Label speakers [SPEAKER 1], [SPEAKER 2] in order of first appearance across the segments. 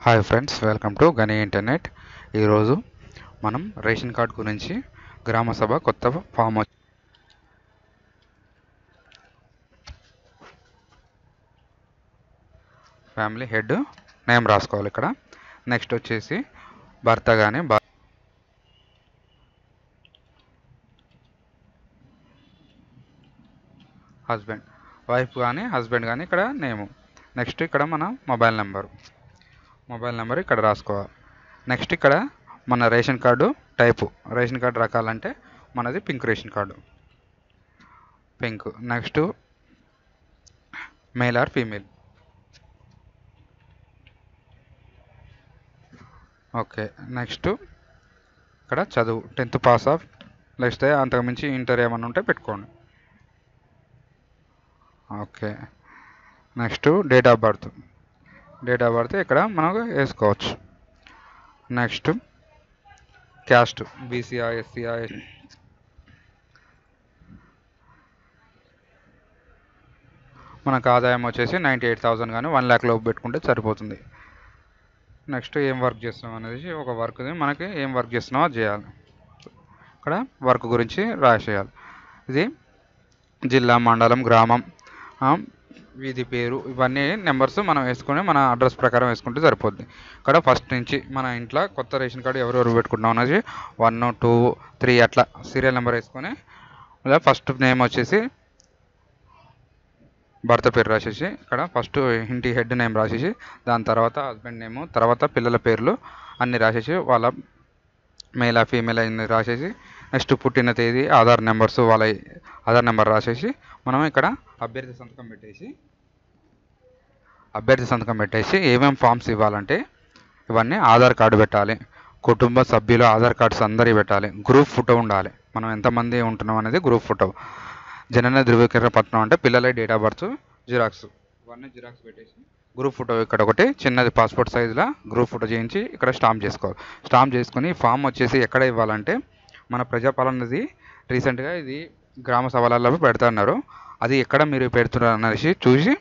[SPEAKER 1] Hi friends, welcome to గని internet. ఈరోజు మనం రేషన్ కార్డ్ గురించి గ్రామ సభ కొత్త ఫామ్ ఫ్యామిలీ హెడ్ నేమ్ రాసుకోవాలి ఇక్కడ. నెక్స్ట్ వచ్చేసి భర్త కానీ హస్బెండ్, వైఫ్ కానీ హస్బెండ్ కానీ ఇక్కడ నేము. నెక్స్ట్ ఇక్కడ మన మొబైల్ నెంబర్ ఇక్కడ రాసుకోవాలి. నెక్స్ట్ ఇక్కడ మన ration card type, ration card రకాలంటే మనది pink ration card, pink. Next male or female. Okay. Next ఇక్కడ చదువు 10th పాస్ ఆఫ్, లేకపోతే అంతకుమించి ఇంటర్ ఏమన్నా ఉంటే పెట్టుకోండి. Okay. Next date of birth ఇక్కడ మనకు వేసుకోవచ్చు. నెక్స్ట్ క్యాస్ట్, బీసీఆ, ఎస్సీఆ. మనకు ఆదాయం వచ్చేసి 98,000 కానీ 1 lakh లోపు పెట్టుకుంటే సరిపోతుంది. నెక్స్ట్ ఏం వర్క్ చేస్తున్నాం అనేది ఒక వర్క్ది, మనకి ఏం వర్క్ చేస్తున్నామో అది చేయాలి. ఇక్కడ వర్క్ గురించి రాసేయాలి. ఇది జిల్లా, మండలం, గ్రామం, వీధి పేరు, ఇవన్నీ నెంబర్స్ మనం వేసుకొని మన అడ్రస్ ప్రకారం వేసుకుంటే సరిపోద్ది. ఇక్కడ ఫస్ట్ నుంచి మన ఇంట్లో కొత్త రేషన్ కార్డు ఎవరెవరు పెట్టుకుంటున్నాం అనేది 1, 2, 3 అట్లా సీరియల్ నెంబర్ వేసుకొని, ఇలా ఫస్ట్ నేమ్ వచ్చేసి భర్త పేరు రాసేసి, ఇక్కడ ఫస్ట్ ఇంటి హెడ్ నేమ్ రాసేసి, దాని తర్వాత హస్బెండ్ నేము, తర్వాత పిల్లల పేర్లు అన్నీ రాసేసి, వాళ్ళ మేలా ఫీమేల్ అన్ని రాసేసి, నెక్స్ట్ పుట్టిన తేదీ, ఆధార్ నెంబర్స్, వాళ్ళ ఆధార్ నెంబర్ రాసేసి, మనం ఇక్కడ అభ్యర్థి సంతకం పెట్టేసి ఏమేమి ఫామ్స్ ఇవ్వాలంటే ఇవన్నీ ఆధార్ కార్డు పెట్టాలి, కుటుంబ సభ్యుల ఆధార్ కార్డ్స్ అందరివి పెట్టాలి, గ్రూప్ ఫోటో ఉండాలి, మనం ఎంతమంది ఉంటున్నాం అనేది గ్రూప్ ఫోటో, జనన ధృవీకరణ పత్రం అంటే పిల్లల డేట్ ఆఫ్ బర్త్ జిరాక్స్, ఇవన్నీ జిరాక్స్ పెట్టేసి గ్రూప్ ఫోటో ఇక్కడ ఒకటి చిన్నది పాస్పోర్ట్ సైజులో గ్రూప్ ఫోటో చేయించి ఇక్కడ స్టాంప్ చేసుకోవాలి. స్టాంప్ చేసుకుని ఫామ్ వచ్చేసి ఎక్కడ ఇవ్వాలంటే మన ప్రజాపాలనది రీసెంట్గా ఇది గ్రామ సభలలో పెడుతున్నారు, అది ఎక్కడ మీరు పెడుతున్నారు అనేసి చూసి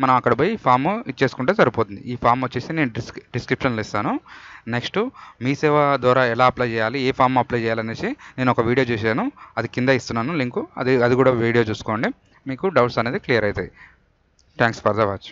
[SPEAKER 1] మనం అక్కడ పోయి ఫామ్ ఇచ్చేసుకుంటే సరిపోతుంది. ఈ ఫామ్ వచ్చేసి నేను డిస్క్రిప్షన్లో ఇస్తాను. నెక్స్ట్ మీ సేవ ద్వారా ఎలా అప్లై చేయాలి, ఏ ఫామ్ అప్లై చేయాలనేసి నేను ఒక వీడియో చేశాను, అది కింద ఇస్తున్నాను లింకు, అది కూడా వీడియో చూసుకోండి, మీకు డౌట్స్ అనేది క్లియర్ అవుతాయి. Thanks for the watch.